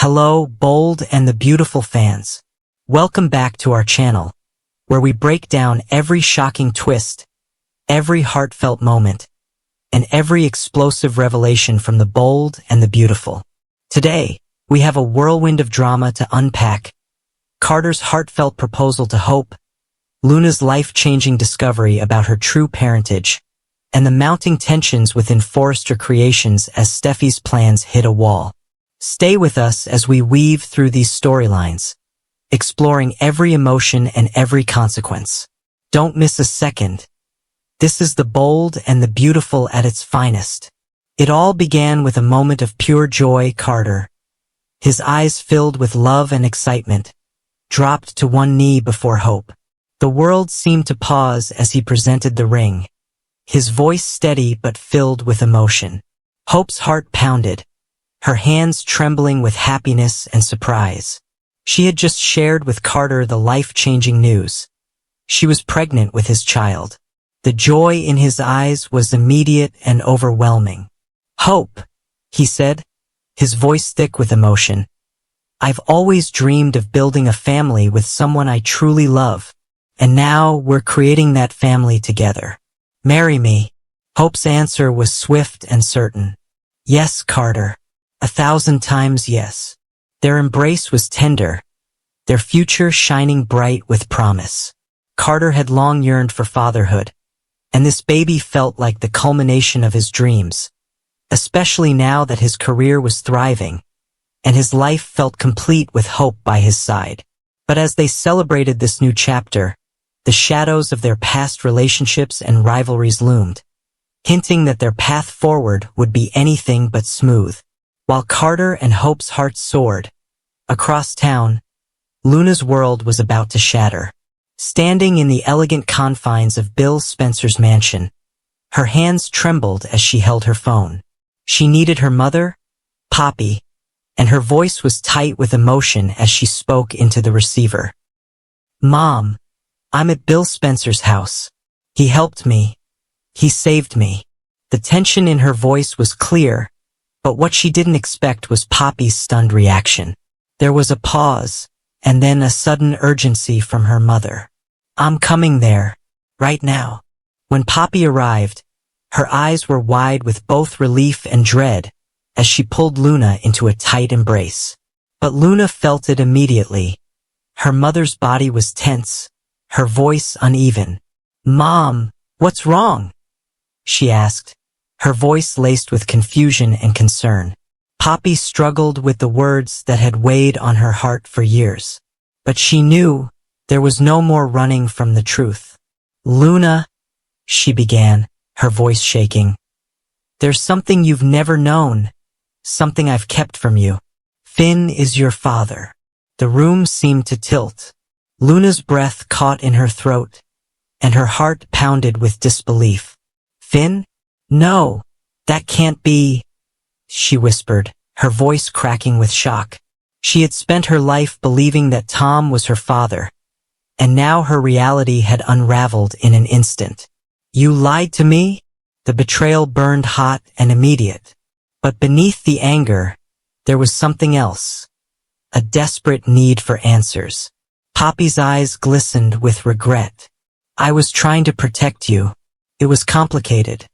Hello, bold and the beautiful fans. Welcome back to our channel, where we break down every shocking twist, every heartfelt moment, and every explosive revelation from the bold and the beautiful. Today, we have a whirlwind of drama to unpack: Carter's heartfelt proposal to Hope, Luna's life-changing discovery about her true parentage, and the mounting tensions within Forrester Creations as Steffi's plans hit a wall. Stay with us as we weave through these storylines, exploring every emotion and every consequence. Don't miss a second. This is the bold and the beautiful at its finest. It all began with a moment of pure joy. Carter, his eyes filled with love and excitement, dropped to one knee before Hope. The world seemed to pause as he presented the ring, his voice steady but filled with emotion. Hope's heart pounded, her hands trembling with happiness and surprise. She had just shared with Carter the life-changing news. She was pregnant with his child. The joy in his eyes was immediate and overwhelming. "Hope," he said, his voice thick with emotion, "I've always dreamed of building a family with someone I truly love, and now we're creating that family together. Marry me." Hope's answer was swift and certain. "Yes, Carter. 1,000 times yes." Their embrace was tender, their future shining bright with promise. Carter had long yearned for fatherhood, and this baby felt like the culmination of his dreams, especially now that his career was thriving, and his life felt complete with Hope by his side. But as they celebrated this new chapter, the shadows of their past relationships and rivalries loomed, hinting that their path forward would be anything but smooth. While Carter and Hope's hearts soared, across town, Luna's world was about to shatter. Standing in the elegant confines of Bill Spencer's mansion, her hands trembled as she held her phone. She needed her mother, Poppy, and her voice was tight with emotion as she spoke into the receiver. "Mom, I'm at Bill Spencer's house. He helped me. He saved me." The tension in her voice was clear, but what she didn't expect was Poppy's stunned reaction. There was a pause, and then a sudden urgency from her mother. "I'm coming there, right now." When Poppy arrived, her eyes were wide with both relief and dread as she pulled Luna into a tight embrace. But Luna felt it immediately. Her mother's body was tense, her voice uneven. "Mom, what's wrong?" she asked, her voice laced with confusion and concern. Poppy struggled with the words that had weighed on her heart for years. But she knew there was no more running from the truth. "Luna," she began, her voice shaking, "there's something you've never known, something I've kept from you. Finn is your father." The room seemed to tilt. Luna's breath caught in her throat, and her heart pounded with disbelief. "Finn? No, that can't be," she whispered, her voice cracking with shock. She had spent her life believing that Tom was her father, and now her reality had unraveled in an instant. "You lied to me?" The betrayal burned hot and immediate. But beneath the anger, there was something else, a desperate need for answers. Poppy's eyes glistened with regret. "I was trying to protect you. It was complicated.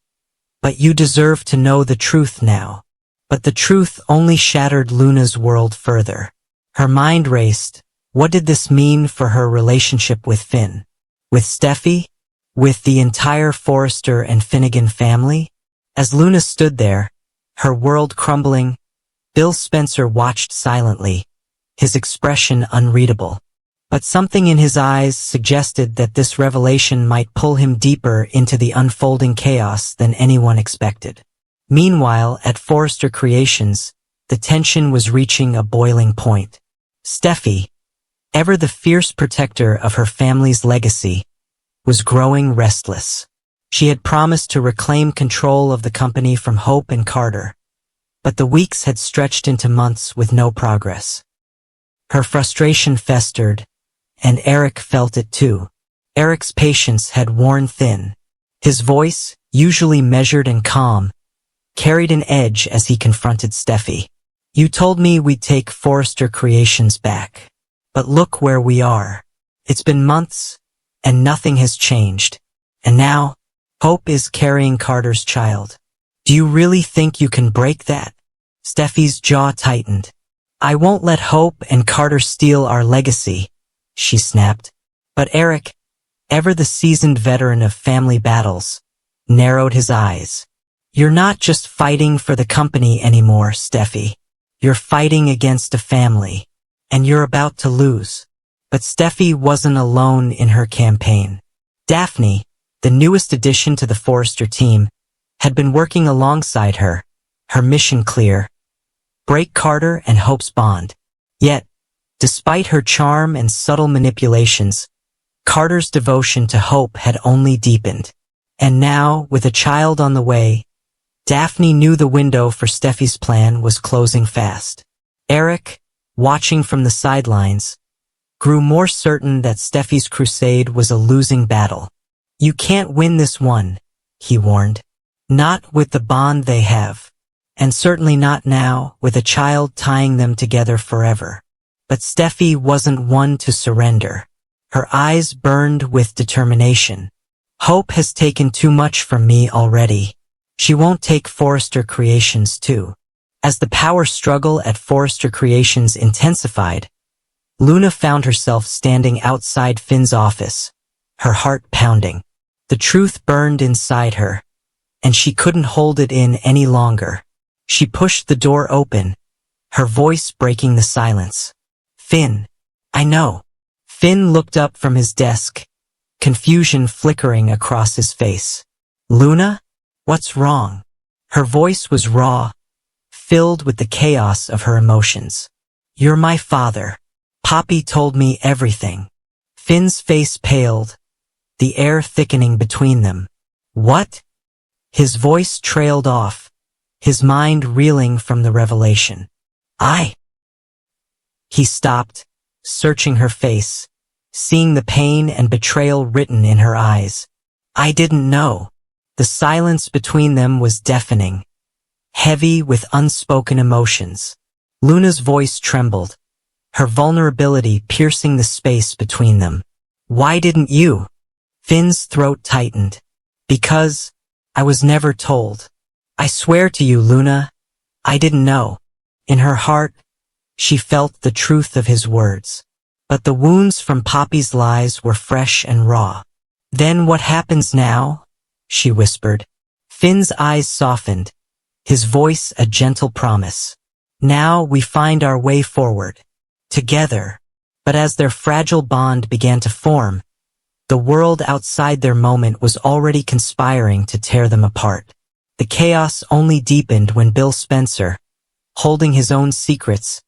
But you deserve to know the truth now." But the truth only shattered Luna's world further. Her mind raced. What did this mean for her relationship with Finn? With Steffi? With the entire Forrester and Finnegan family? As Luna stood there, her world crumbling, Bill Spencer watched silently, his expression unreadable. But something in his eyes suggested that this revelation might pull him deeper into the unfolding chaos than anyone expected. Meanwhile, at Forrester Creations, the tension was reaching a boiling point. Steffi, ever the fierce protector of her family's legacy, was growing restless. She had promised to reclaim control of the company from Hope and Carter, but the weeks had stretched into months with no progress. Her frustration festered, and Eric felt it too. Eric's patience had worn thin. His voice, usually measured and calm, carried an edge as he confronted Steffi. You told me we'd take Forrester Creations back. But look where we are. It's been months, and nothing has changed. And now, Hope is carrying Carter's child. Do you really think you can break that? Steffi's jaw tightened. I won't let Hope and Carter steal our legacy, she snapped. But Eric, ever the seasoned veteran of family battles, narrowed his eyes. You're not just fighting for the company anymore, Steffi. You're fighting against a family, and you're about to lose. But Steffi wasn't alone in her campaign. Daphne, the newest addition to the Forrester team, had been working alongside her, her mission clear: break Carter and Hope's bond. Yet, despite her charm and subtle manipulations, Carter's devotion to Hope had only deepened. And now, with a child on the way, Daphne knew the window for Steffi's plan was closing fast. Eric, watching from the sidelines, grew more certain that Steffi's crusade was a losing battle. You can't win this one, he warned. Not with the bond they have. And certainly not now, with a child tying them together forever. But Steffi wasn't one to surrender. Her eyes burned with determination. Hope has taken too much from me already. She won't take Forrester Creations too. As the power struggle at Forrester Creations intensified, Luna found herself standing outside Finn's office, her heart pounding. The truth burned inside her, and she couldn't hold it in any longer. She pushed the door open, her voice breaking the silence. Finn, I know. Finn looked up from his desk, confusion flickering across his face. Luna? What's wrong? Her voice was raw, filled with the chaos of her emotions. You're my father. Poppy told me everything. Finn's face paled, the air thickening between them. What? His voice trailed off, his mind reeling from the revelation. He stopped, searching her face, seeing the pain and betrayal written in her eyes. I didn't know. The silence between them was deafening, heavy with unspoken emotions. Luna's voice trembled, her vulnerability piercing the space between them. Why didn't you? Finn's throat tightened. Because I was never told. I swear to you, Luna, I didn't know. In her heart, she felt the truth of his words. But the wounds from Poppy's lies were fresh and raw. Then what happens now? She whispered. Finn's eyes softened, his voice a gentle promise. Now we find our way forward. Together. But as their fragile bond began to form, the world outside their moment was already conspiring to tear them apart. The chaos only deepened when Bill Spencer, holding his own secrets,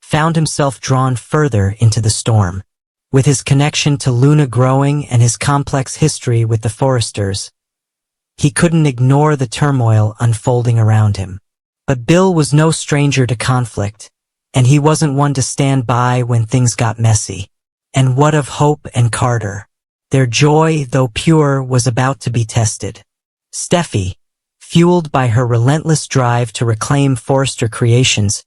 found himself drawn further into the storm. With his connection to Luna growing and his complex history with the Forresters, he couldn't ignore the turmoil unfolding around him. But Bill was no stranger to conflict, and he wasn't one to stand by when things got messy. And what of Hope and Carter? Their joy, though pure, was about to be tested. Steffi, fueled by her relentless drive to reclaim Forrester Creations,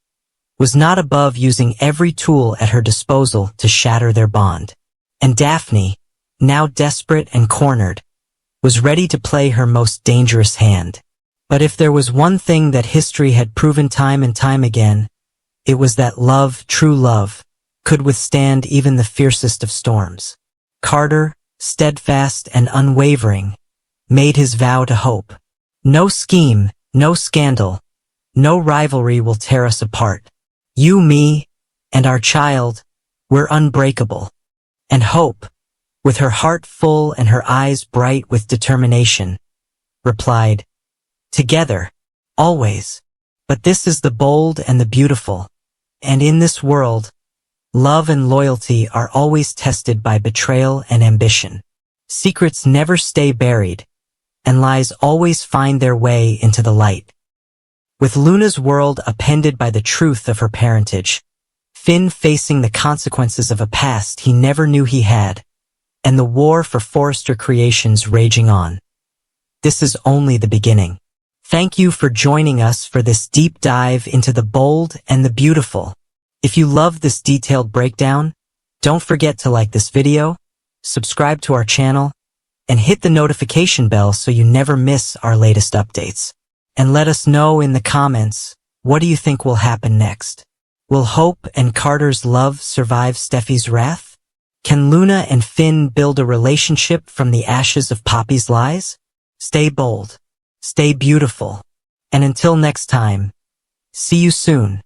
was not above using every tool at her disposal to shatter their bond. And Daphne, now desperate and cornered, was ready to play her most dangerous hand. But if there was one thing that history had proven time and time again, it was that love, true love, could withstand even the fiercest of storms. Carter, steadfast and unwavering, made his vow to Hope. No scheme, no scandal, no rivalry will tear us apart. You, me, and our child, we're unbreakable. And Hope, with her heart full and her eyes bright with determination, replied, together, always. But this is the bold and the beautiful. And in this world, love and loyalty are always tested by betrayal and ambition. Secrets never stay buried, and lies always find their way into the light. With Luna's world upended by the truth of her parentage, Finn facing the consequences of a past he never knew he had, and the war for Forrester Creations raging on. This is only the beginning. Thank you for joining us for this deep dive into the bold and the beautiful. If you love this detailed breakdown, don't forget to like this video, subscribe to our channel, and hit the notification bell so you never miss our latest updates. And let us know in the comments, what do you think will happen next? Will Hope and Carter's love survive Steffi's wrath? Can Luna and Finn build a relationship from the ashes of Poppy's lies? Stay bold, stay beautiful, and until next time, see you soon.